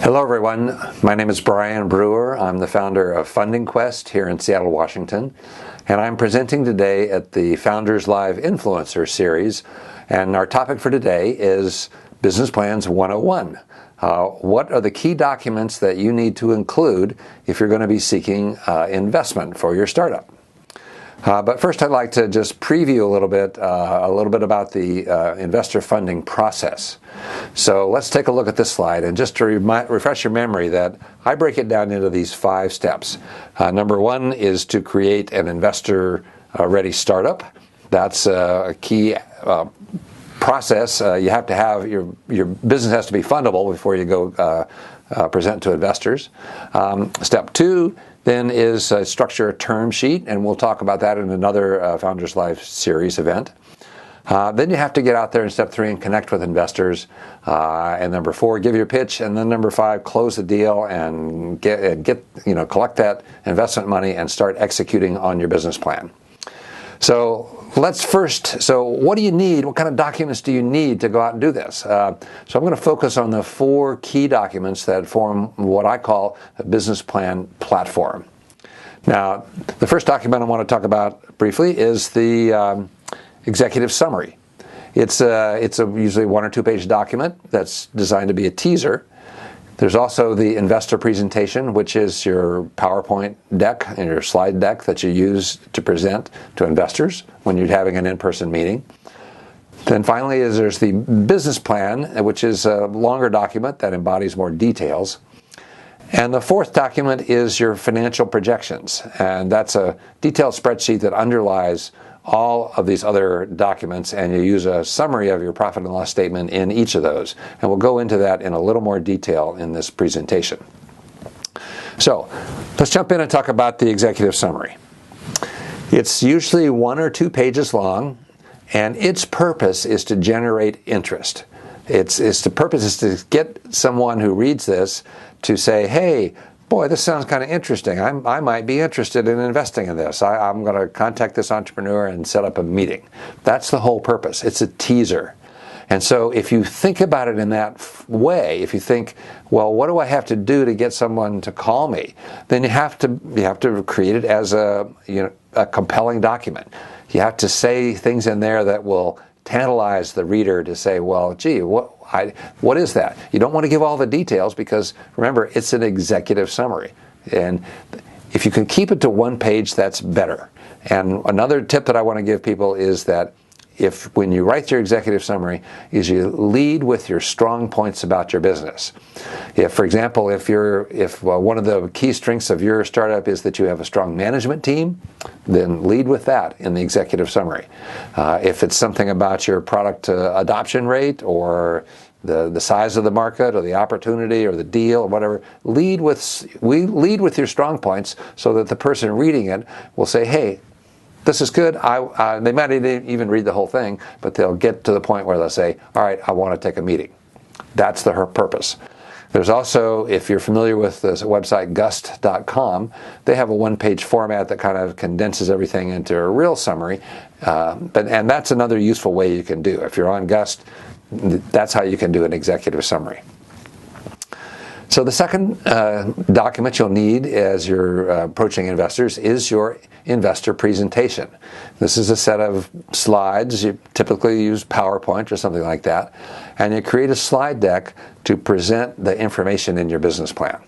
Hello everyone, my name is Bryan Brewer. I'm the founder of Funding Quest here in Seattle, Washington, and I'm presenting today at the Founders Live Influencer Series, and our topic for today is Business Plans 101. What are the key documents that you need to include if you're going to be seeking investment for your startup? But first I'd like to just preview a little bit about the investor funding process. So let's take a look at this slide, and just to refresh your memory that I break it down into these 5 steps. Number 1 is to create an investor ready startup. That's a key process. You have to have your business has to be fundable before you go present to investors. Step 2 then is structure a term sheet, and we'll talk about that in another Founders Live series event. Then you have to get out there in step 3 and connect with investors. And number 4, give your pitch, and then number 5, close the deal and collect that investment money and start executing on your business plan. So what do you need? What kind of documents do you need to go out and do this? So I'm going to focus on the 4 key documents that form what I call a business plan platform. Now, the first document I want to talk about briefly is the executive summary. It's a usually 1 or 2 page document that's designed to be a teaser. There's also the investor presentation, which is your PowerPoint deck and your slide deck that you use to present to investors when you're having an in-person meeting. Then finally there's the business plan, which is a longer document that embodies more details. And the 4th document is your financial projections, and that's a detailed spreadsheet that underlies all of these other documents, and you use a summary of your profit and loss statement in each of those. And we'll go into that in a little more detail in this presentation. So let's jump in and talk about the executive summary. It's usually 1 or 2 pages long, and its purpose is to generate interest. The purpose is to get someone who reads this to say, hey, boy, this sounds kind of interesting. I might be interested in investing in this. I'm going to contact this entrepreneur and set up a meeting. That's the whole purpose. It's a teaser. And so if you think about it in that way, if you think, well, what do I have to do to get someone to call me? Then you have to create it as a compelling document. You have to say things in there that will tantalize the reader to say, well, gee, what is that? You don't want to give all the details because, remember, it's an executive summary. And if you can keep it to 1 page, that's better. And another tip that I want to give people is that when you write your executive summary, is you lead with your strong points about your business. If, for example, if one of the key strengths of your startup is that you have a strong management team, then lead with that in the executive summary. If it's something about your product adoption rate or the size of the market or the opportunity or the deal or whatever, lead with your strong points so that the person reading it will say, hey, this is good. They might even read the whole thing, but they'll get to the point where they'll say, all right, I want to take a meeting. That's the purpose. There's also, if you're familiar with the website gust.com, they have a 1-page format that kind of condenses everything into a real summary. And that's another useful way you can do. If you're on Gust, that's how you can do an executive summary. So the second document you'll need as you're approaching investors is your investor presentation. This is a set of slides. You typically use PowerPoint or something like that, and you create a slide deck to present the information in your business plan.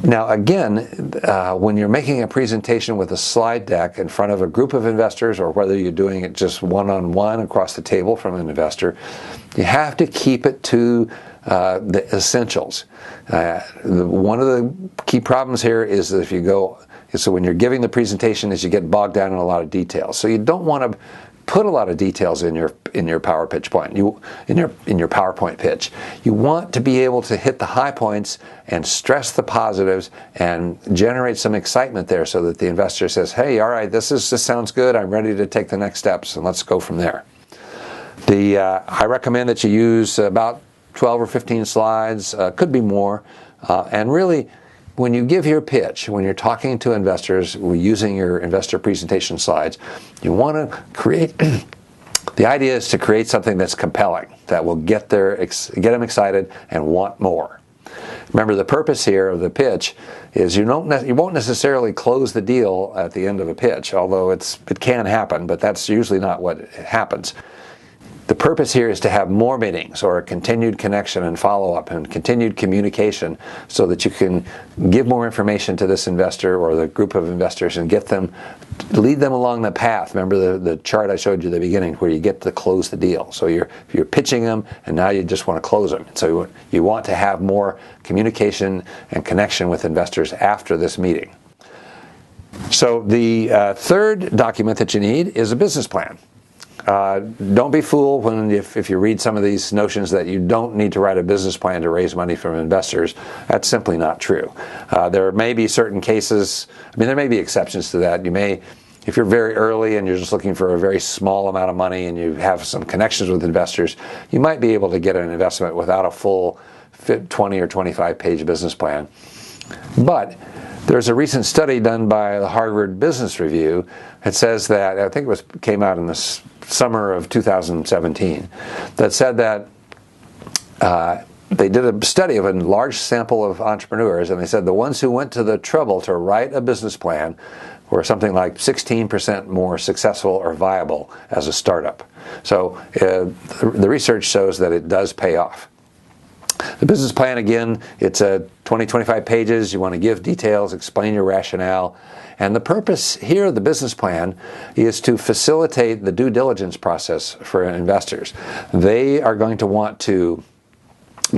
Now again, when you're making a presentation with a slide deck in front of a group of investors, or whether you're doing it just one-on-one across the table from an investor, you have to keep it to the essentials. One of the key problems here is that so when you're giving the presentation is you get bogged down in a lot of details. So you don't want to put a lot of details in your PowerPoint pitch. You want to be able to hit the high points and stress the positives and generate some excitement there so that the investor says, hey, all right, this sounds good. I'm ready to take the next steps, and let's go from there. I recommend that you use about 12 or 15 slides, could be more, and really when you give your pitch, when you're talking to investors using your investor presentation slides, you want to create, the idea is to create something that's compelling, that will get them excited and want more. Remember, the purpose here of the pitch is you won't necessarily close the deal at the end of a pitch, although it can happen, but that's usually not what happens. The purpose here is to have more meetings or a continued connection and follow-up and continued communication so that you can give more information to this investor or the group of investors and lead them along the path. Remember the chart I showed you at the beginning where you get to close the deal. So you're pitching them and now you just want to close them. So you want to have more communication and connection with investors after this meeting. So the third document that you need is a business plan. Don't be fooled if you read some of these notions that you don't need to write a business plan to raise money from investors. That's simply not true. There may be certain cases, there may be exceptions to that. If you're very early and you're just looking for a very small amount of money and you have some connections with investors, you might be able to get an investment without a full 20 or 25 page business plan. But there's a recent study done by the Harvard Business Review that says that, I think came out in the summer of 2017, that said that they did a study of a large sample of entrepreneurs, and they said the ones who went to the trouble to write a business plan were something like 16% more successful or viable as a startup. So the research shows that it does pay off. The business plan, again, it's 20-25 pages. You want to give details, explain your rationale. And the purpose here of the business plan is to facilitate the due diligence process for investors. They are going to want to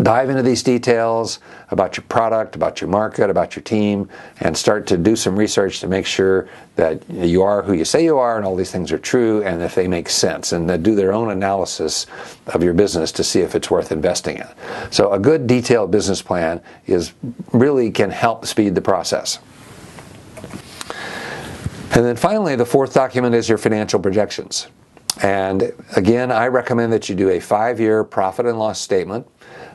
dive into these details about your product, about your market, about your team, and start to do some research to make sure that you are who you say you are and all these things are true and if they make sense, and then do their own analysis of your business to see if it's worth investing in. So a good detailed business plan really can help speed the process. And then finally, the fourth document is your financial projections. And again, I recommend that you do a 5-year profit and loss statement.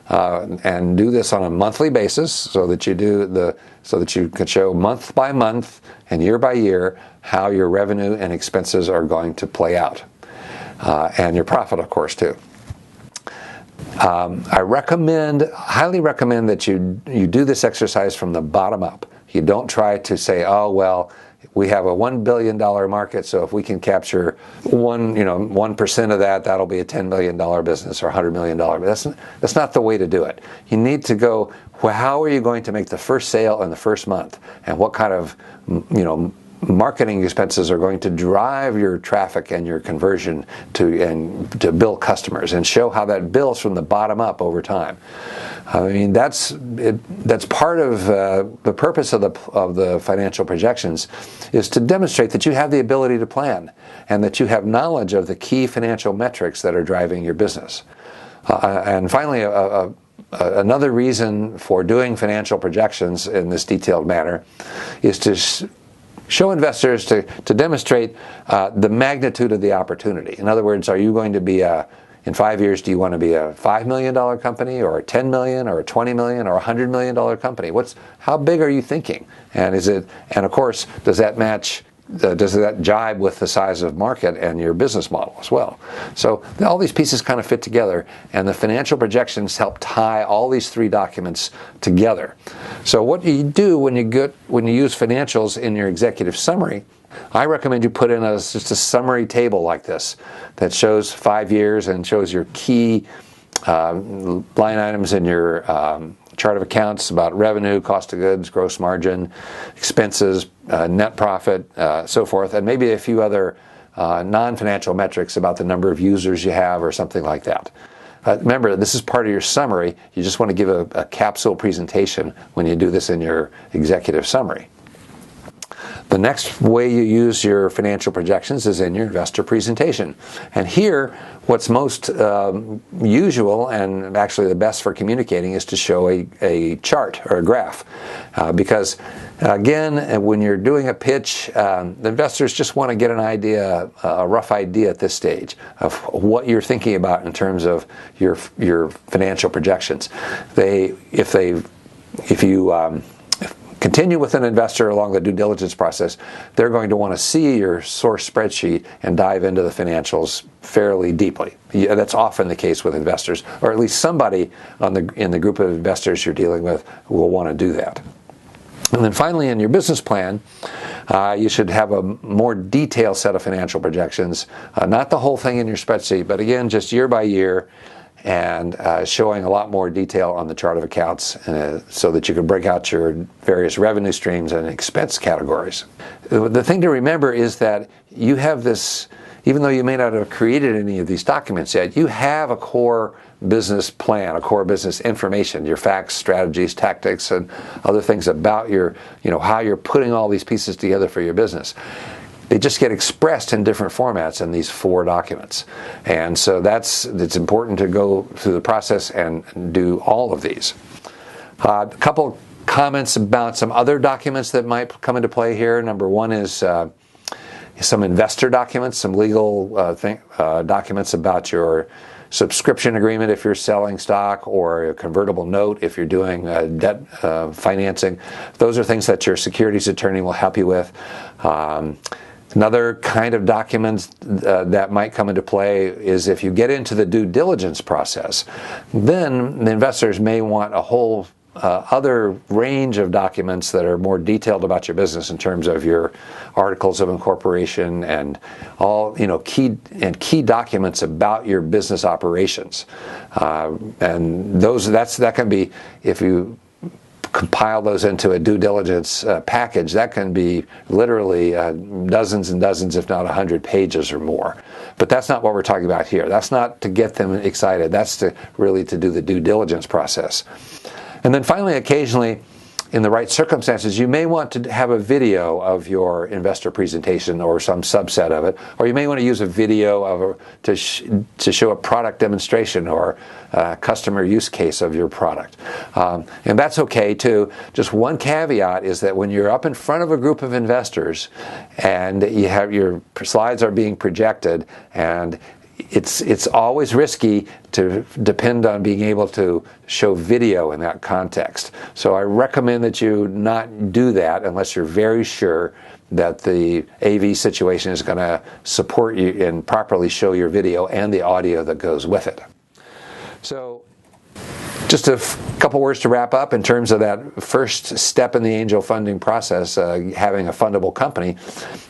And do this on a monthly basis so that you can show month by month and year by year how your revenue and expenses are going to play out, and your profit, of course, too. I highly recommend that you do this exercise from the bottom up. You don't try to say, oh well, we have a $1 billion market, so if we can capture 1% of that, that'll be a $10 million business or $100 million. That's not the way to do it. You need to go, well, how are you going to make the first sale in the first month? And what kind of marketing expenses are going to drive your traffic and your conversion to build customers, and show how that builds from the bottom up over time. That's part of the purpose of the financial projections, is to demonstrate that you have the ability to plan and that you have knowledge of the key financial metrics that are driving your business. And finally, another reason for doing financial projections in this detailed manner is to show investors, to demonstrate the magnitude of the opportunity. In other words, are you going to be in 5 years, do you want to be a $5 million company, or a $10 million, or a $20 million, or a $100 million company? How big are you thinking? And of course, does that match? Does that jibe with the size of market and your business model as well? So all these pieces kind of fit together, and the financial projections help tie all these three documents together. So what do you do when you use financials in your executive summary? I recommend you put in just a summary table like this that shows 5 years and shows your key line items in your chart of accounts about revenue, cost of goods, gross margin, expenses, net profit, so forth, and maybe a few other non-financial metrics about the number of users you have or something like that. Remember, this is part of your summary. You just want to give a capsule presentation when you do this in your executive summary. The next way you use your financial projections is in your investor presentation. And here, what's most usual and actually the best for communicating is to show a chart or a graph. Because, again, when you're doing a pitch, the investors just want to get an idea, a rough idea at this stage of what you're thinking about in terms of your financial projections. If you continue with an investor along the due diligence process, they're going to want to see your source spreadsheet and dive into the financials fairly deeply. Yeah, that's often the case with investors, or at least somebody in the group of investors you're dealing with will want to do that. And then finally, in your business plan, you should have a more detailed set of financial projections, not the whole thing in your spreadsheet, but again, just year by year, and showing a lot more detail on the chart of accounts so that you can break out your various revenue streams and expense categories. The thing to remember is that you have this, even though you may not have created any of these documents yet, you have a core business plan, a core business information, your facts, strategies, tactics, and other things about your, how you're putting all these pieces together for your business. They just get expressed in different formats in these 4 documents. And so it's important to go through the process and do all of these. A couple comments about some other documents that might come into play here. Number one is some investor documents, some legal documents about your subscription agreement if you're selling stock, or a convertible note if you're doing debt financing. Those are things that your securities attorney will help you with. Another kind of document that might come into play is if you get into the due diligence process, then the investors may want a whole other range of documents that are more detailed about your business in terms of your articles of incorporation and all key documents about your business operations. And that can be, if you compile those into a due diligence package, that can be literally dozens and dozens, if not 100 pages or more. But that's not what we're talking about here. That's not to get them excited. That's to do the due diligence process. And then finally, occasionally, in the right circumstances, you may want to have a video of your investor presentation or some subset of it, or you may want to use a video to show a product demonstration or a customer use case of your product. And that's okay too. Just one caveat is that when you're up in front of a group of investors and you have your slides are being projected, and it's always risky to depend on being able to show video in that context. So I recommend that you not do that unless you're very sure that the AV situation is going to support you and properly show your video and the audio that goes with it. So just a couple words to wrap up in terms of that first step in the angel funding process, having a fundable company.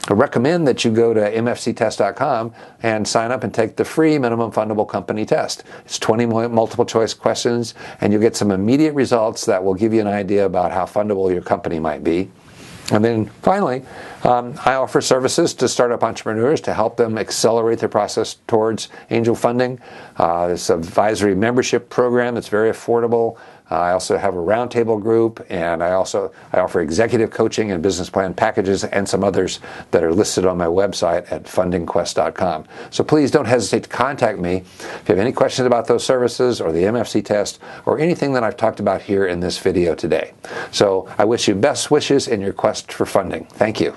I recommend that you go to mfctest.com and sign up and take the free minimum fundable company test. It's 20 multiple choice questions, and you'll get some immediate results that will give you an idea about how fundable your company might be. And then finally, I offer services to startup entrepreneurs to help them accelerate their process towards angel funding. This advisory membership program that's very affordable. I also have a roundtable group, and I offer executive coaching and business plan packages and some others that are listed on my website at fundingquest.com. So please don't hesitate to contact me if you have any questions about those services or the MFC test or anything that I've talked about here in this video today. So I wish you best wishes in your quest for funding. Thank you.